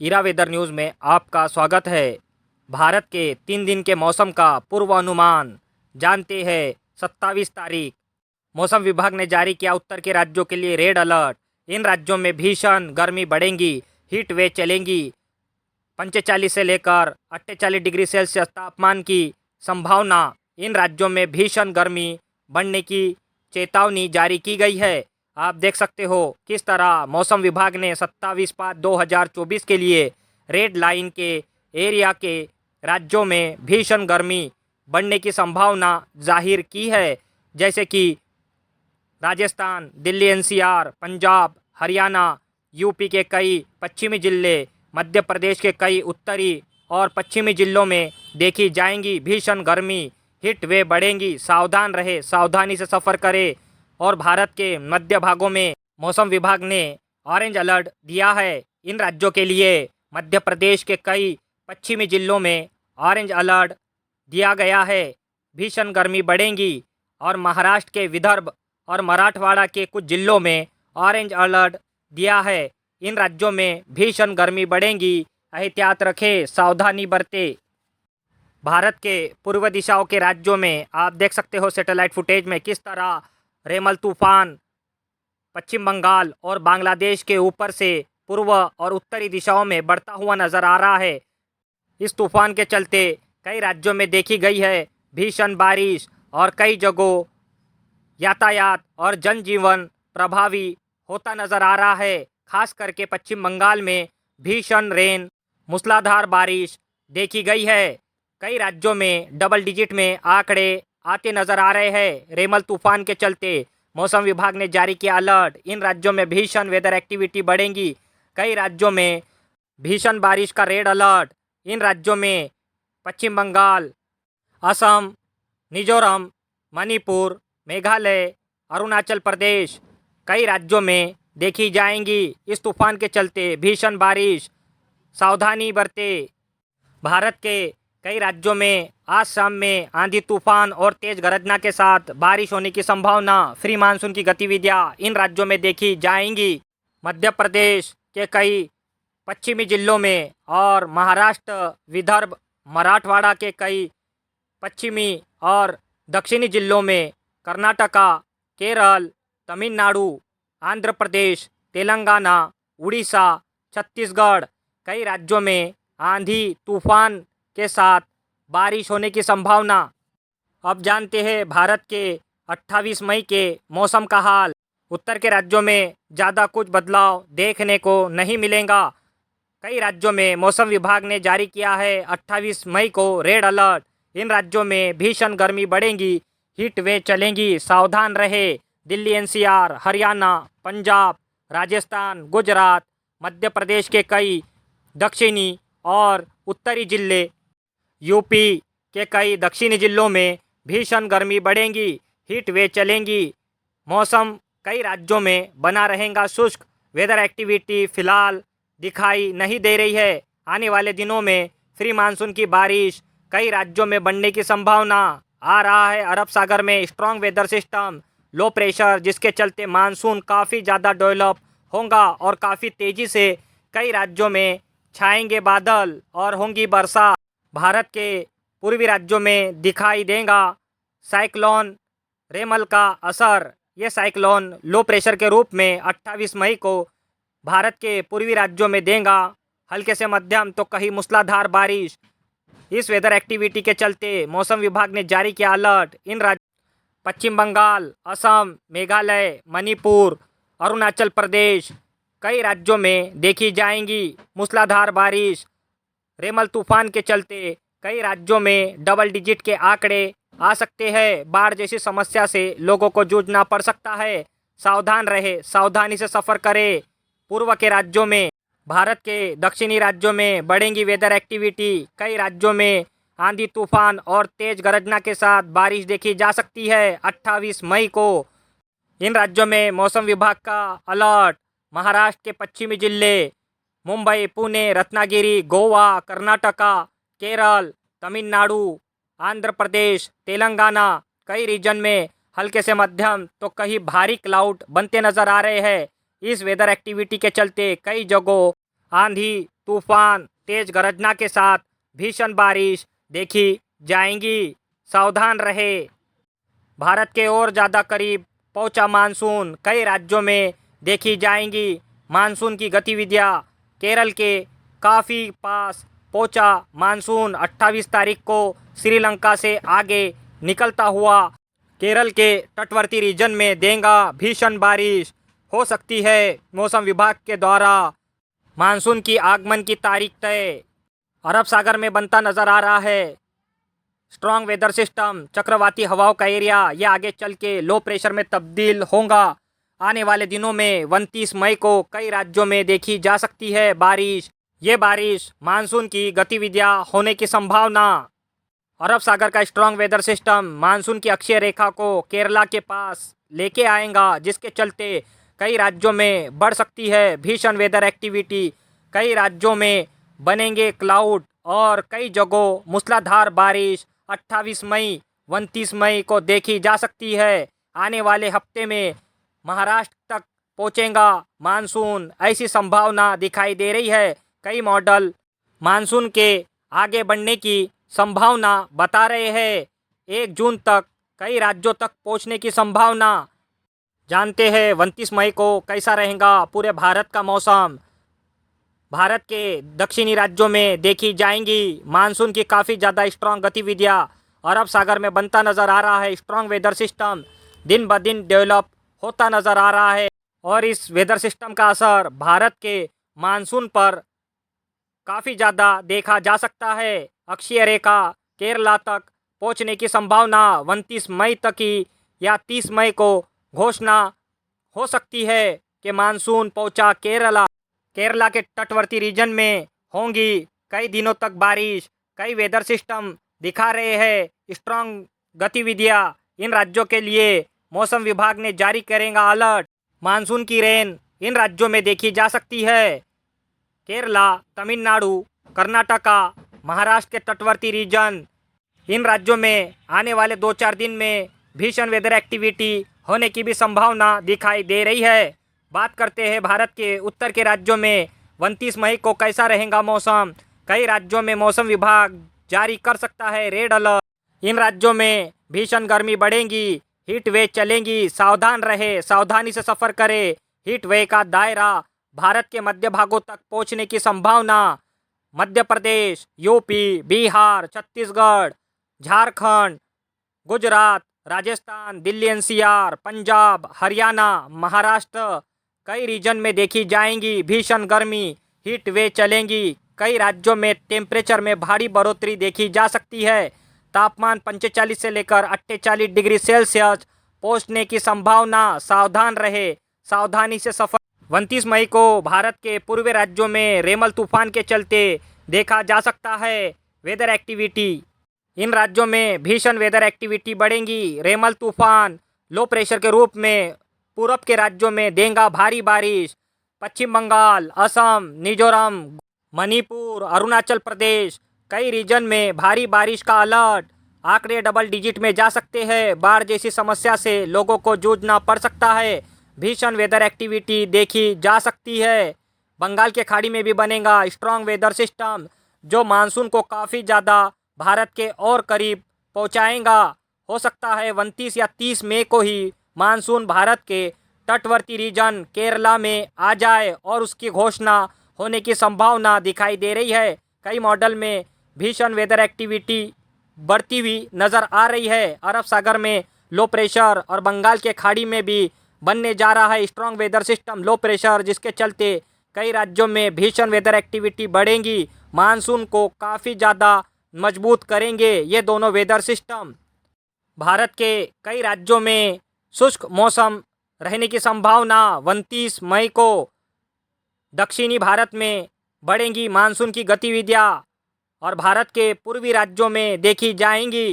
इरा weather news में आपका स्वागत है। भारत के 3 दिन के मौसम का पूर्वानुमान जानते हैं। 27 तारीख मौसम विभाग ने जारी किया उत्तर के राज्यों के लिए रेड अलर्ट। इन राज्यों में भीषण गर्मी बढ़ेगी, हीट वेव चलेंगी। 45 से लेकर 48 डिग्री सेल्सियस तापमान की संभावना। इन राज्यों में भीषण गर्मी बढ़ने की चेतावनी जारी की गई है। आप देख सकते हो किस तरह मौसम विभाग ने 27/5/2024 के लिए रेड लाइन के एरिया के राज्यों में भीषण गर्मी बढ़ने की संभावना जाहिर की है, जैसे कि राजस्थान, दिल्ली एनसीआर, पंजाब, हरियाणा, यूपी के कई पश्चिमी जिले, मध्य प्रदेश के कई उत्तरी और पश्चिमी जिलों में देखी जाएंगी भीषण गर्मी। हीट वेव बढ़ेंगी, सावधान रहे, सावधानी से सफ़र करें। और भारत के मध्य भागों में मौसम विभाग ने ऑरेंज अलर्ट दिया है। इन राज्यों के लिए मध्य प्रदेश के कई पश्चिमी जिलों में ऑरेंज अलर्ट दिया गया है, भीषण गर्मी बढ़ेंगी। और महाराष्ट्र के विदर्भ और मराठवाड़ा के कुछ जिलों में ऑरेंज अलर्ट दिया है। इन राज्यों में भीषण गर्मी बढ़ेंगी, एहतियात रखें, सावधानी बरतें। भारत के पूर्व दिशाओं के राज्यों में आप देख सकते हो सैटेलाइट फुटेज में किस तरह रेमल तूफान पश्चिम बंगाल और बांग्लादेश के ऊपर से पूर्व और उत्तरी दिशाओं में बढ़ता हुआ नजर आ रहा है। इस तूफान के चलते कई राज्यों में देखी गई है भीषण बारिश और कई जगहों यातायात और जनजीवन प्रभावी होता नजर आ रहा है। खास करके पश्चिम बंगाल में भीषण रेन, मूसलाधार बारिश देखी गई है। कई राज्यों में डबल डिजिट में आंकड़े आते नजर आ रहे हैं। रेमल तूफान के चलते मौसम विभाग ने जारी किया अलर्ट। इन राज्यों में भीषण वेदर एक्टिविटी बढ़ेगी। कई राज्यों में भीषण बारिश का रेड अलर्ट। इन राज्यों में पश्चिम बंगाल, असम, मिजोरम, मणिपुर, मेघालय, अरुणाचल प्रदेश, कई राज्यों में देखी जाएंगी। इस तूफान के चलते भीषण बारिश, सावधानी बरतें। भारत के कई राज्यों में आज शाम में आंधी तूफान और तेज गर्जना के साथ बारिश होने की संभावना। फ्री मानसून की गतिविधियां इन राज्यों में देखी जाएंगी। मध्य प्रदेश के कई पश्चिमी जिलों में और महाराष्ट्र, विदर्भ, मराठवाड़ा के कई पश्चिमी और दक्षिणी जिलों में, कर्नाटका, केरल, तमिलनाडु, आंध्र प्रदेश, तेलंगाना, उड़ीसा, छत्तीसगढ़, कई राज्यों में आंधी तूफान के साथ बारिश होने की संभावना। अब जानते हैं भारत के 28 मई के मौसम का हाल। उत्तर के राज्यों में ज़्यादा कुछ बदलाव देखने को नहीं मिलेगा। कई राज्यों में मौसम विभाग ने जारी किया है 28 मई को रेड अलर्ट। इन राज्यों में भीषण गर्मी बढ़ेगी, हीट वेव चलेंगी, सावधान रहे। दिल्ली एनसीआर, हरियाणा, पंजाब, राजस्थान, गुजरात, मध्य प्रदेश के कई दक्षिणी और उत्तरी जिले, यूपी के कई दक्षिणी जिलों में भीषण गर्मी बढ़ेगी, हीट वेव चलेंगी। मौसम कई राज्यों में बना रहेगा शुष्क। वेदर एक्टिविटी फिलहाल दिखाई नहीं दे रही है। आने वाले दिनों में फ्री मानसून की बारिश कई राज्यों में बढ़ने की संभावना। आ रहा है अरब सागर में strong weather system, low pressure, जिसके चलते मानसून काफ़ी ज़्यादा डेवलप होगा और काफ़ी तेज़ी से कई राज्यों में छाएंगे बादल और होंगी वर्षा। भारत के पूर्वी राज्यों में दिखाई देगा साइक्लोन रेमल का असर। ये साइक्लोन लो प्रेशर के रूप में 28 मई को भारत के पूर्वी राज्यों में देगा हल्के से मध्यम तो कहीं मूसलाधार बारिश। इस वेदर एक्टिविटी के चलते मौसम विभाग ने जारी किया अलर्ट। इन राज्य पश्चिम बंगाल, असम, मेघालय, मणिपुर, अरुणाचल प्रदेश, कई राज्यों में देखी जाएंगी मूसलाधार बारिश। रेमल तूफान के चलते कई राज्यों में डबल डिजिट के आंकड़े आ सकते हैं। बाढ़ जैसी समस्या से लोगों को जूझना पड़ सकता है। सावधान रहे, सावधानी से सफ़र करें। पूर्व के राज्यों में, भारत के दक्षिणी राज्यों में बढ़ेंगी वेदर एक्टिविटी। कई राज्यों में आंधी तूफान और तेज गर्जना के साथ बारिश देखी जा सकती है 28 मई को। इन राज्यों में मौसम विभाग का अलर्ट। महाराष्ट्र के पश्चिमी जिले, मुंबई, पुणे, रत्नागिरी, गोवा, कर्नाटका, केरल, तमिलनाडु, आंध्र प्रदेश, तेलंगाना, कई रीजन में हल्के से मध्यम तो कहीं भारी क्लाउड बनते नजर आ रहे हैं। इस वेदर एक्टिविटी के चलते कई जगहों आंधी तूफान, तेज गरजना के साथ भीषण बारिश देखी जाएंगी। सावधान रहे। भारत के और ज़्यादा करीब पहुंचा मानसून, कई राज्यों में देखी जाएंगी। मानसून की गतिविधियां, केरल के काफ़ी पास पहुंचा मानसून 28 तारीख को श्रीलंका से आगे निकलता हुआ केरल के तटवर्ती रीजन में देगा भीषण बारिश हो सकती है। मौसम विभाग के द्वारा मानसून की आगमन की तारीख तय। अरब सागर में बनता नज़र आ रहा है स्ट्रॉन्ग वेदर सिस्टम, चक्रवाती हवाओं का एरिया, यह आगे चल के लो प्रेशर में तब्दील होगा। आने वाले दिनों में 29 मई को कई राज्यों में देखी जा सकती है बारिश। ये बारिश मानसून की गतिविधियां होने की संभावना। अरब सागर का स्ट्रॉन्ग वेदर सिस्टम मानसून की अक्षीय रेखा को केरला के पास लेके आएगा, जिसके चलते कई राज्यों में बढ़ सकती है भीषण वेदर एक्टिविटी। कई राज्यों में बनेंगे क्लाउड और कई जगहों मूसलाधार बारिश 28 मई 29 मई को देखी जा सकती है। आने वाले हफ्ते में महाराष्ट्र तक पहुंचेगा मानसून, ऐसी संभावना दिखाई दे रही है। कई मॉडल मानसून के आगे बढ़ने की संभावना बता रहे हैं। 1 जून तक कई राज्यों तक पहुंचने की संभावना। जानते हैं 29 मई को कैसा रहेगा पूरे भारत का मौसम। भारत के दक्षिणी राज्यों में देखी जाएंगी मानसून की काफ़ी ज़्यादा स्ट्रॉन्ग गतिविधियां। अरब सागर में बनता नज़र आ रहा है स्ट्रॉन्ग वेदर सिस्टम, दिन ब दिन डेवलप होता नज़र आ रहा है और इस वेदर सिस्टम का असर भारत के मानसून पर काफ़ी ज़्यादा देखा जा सकता है। अक्षीय रेखा केरला तक पहुंचने की संभावना 29 मई तक ही या 30 मई को घोषणा हो सकती है कि मानसून पहुंचा केरला। केरला के तटवर्ती रीजन में होंगी कई दिनों तक बारिश। कई वेदर सिस्टम दिखा रहे हैं स्ट्रॉन्ग गतिविधियां। इन राज्यों के लिए मौसम विभाग ने जारी करेगा अलर्ट। मानसून की रेन इन राज्यों में देखी जा सकती है केरला, तमिलनाडु, कर्नाटका, महाराष्ट्र के तटवर्ती रीजन। इन राज्यों में आने वाले 2-4 दिन में भीषण वेदर एक्टिविटी होने की भी संभावना दिखाई दे रही है। बात करते हैं भारत के उत्तर के राज्यों में 29 मई को कैसा रहेगा मौसम। कई राज्यों में मौसम विभाग जारी कर सकता है रेड अलर्ट। इन राज्यों में भीषण गर्मी बढ़ेगी, हीट वेव चलेंगी। सावधान रहे, सावधानी से सफ़र करें। हीट वेव का दायरा भारत के मध्य भागों तक पहुंचने की संभावना। मध्य प्रदेश, यूपी, बिहार, छत्तीसगढ़, झारखंड, गुजरात, राजस्थान, दिल्ली एनसीआर, पंजाब, हरियाणा, महाराष्ट्र, कई रीजन में देखी जाएंगी भीषण गर्मी। हीट वेव चलेंगी। कई राज्यों में टेम्परेचर में भारी बढ़ोतरी देखी जा सकती है। तापमान 45 से लेकर 48 डिग्री सेल्सियस पहुंचने की संभावना। सावधान रहे, सावधानी से सफर। 29 मई को भारत के पूर्वी राज्यों में रेमल तूफान के चलते देखा जा सकता है वेदर एक्टिविटी। इन राज्यों में भीषण वेदर एक्टिविटी बढ़ेगी। रेमल तूफान लो प्रेशर के रूप में पूरब के राज्यों में देगा भारी बारिश। पश्चिम बंगाल, असम, मिजोरम, मणिपुर, अरुणाचल प्रदेश, कई रीजन में भारी बारिश का अलर्ट। आंकड़े डबल डिजिट में जा सकते हैं। बाढ़ जैसी समस्या से लोगों को जूझना पड़ सकता है। भीषण वेदर एक्टिविटी देखी जा सकती है। बंगाल के खाड़ी में भी बनेगा स्ट्रॉन्ग वेदर सिस्टम, जो मानसून को काफ़ी ज़्यादा भारत के और करीब पहुंचाएगा। हो सकता है 29 या 30 मई को ही मानसून भारत के तटवर्ती रीजन केरला में आ जाए और उसकी घोषणा होने की संभावना दिखाई दे रही है। कई मॉडल में भीषण वेदर एक्टिविटी बढ़ती हुई नज़र आ रही है। अरब सागर में लो प्रेशर और बंगाल के खाड़ी में भी बनने जा रहा है strong weather system low pressure, जिसके चलते कई राज्यों में भीषण वेदर एक्टिविटी बढ़ेंगी। मानसून को काफ़ी ज़्यादा मजबूत करेंगे ये दोनों वेदर सिस्टम। भारत के कई राज्यों में शुष्क मौसम रहने की संभावना। 29 मई को दक्षिणी भारत में बढ़ेंगी मानसून की गतिविधियां और भारत के पूर्वी राज्यों में देखी जाएंगी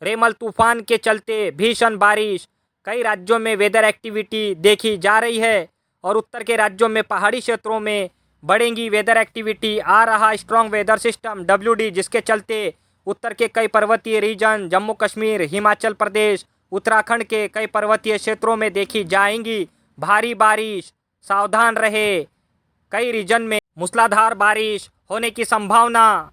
रेमल तूफान के चलते भीषण बारिश। कई राज्यों में वेदर एक्टिविटी देखी जा रही है और उत्तर के राज्यों में पहाड़ी क्षेत्रों में बढ़ेंगी वेदर एक्टिविटी। आ रहा स्ट्रॉन्ग वेदर सिस्टम WD, जिसके चलते उत्तर के कई पर्वतीय रीजन, जम्मू कश्मीर, हिमाचल प्रदेश, उत्तराखंड के कई पर्वतीय क्षेत्रों में देखी जाएंगी भारी बारिश। सावधान रहे। कई रीजन में मूसलाधार बारिश होने की संभावना।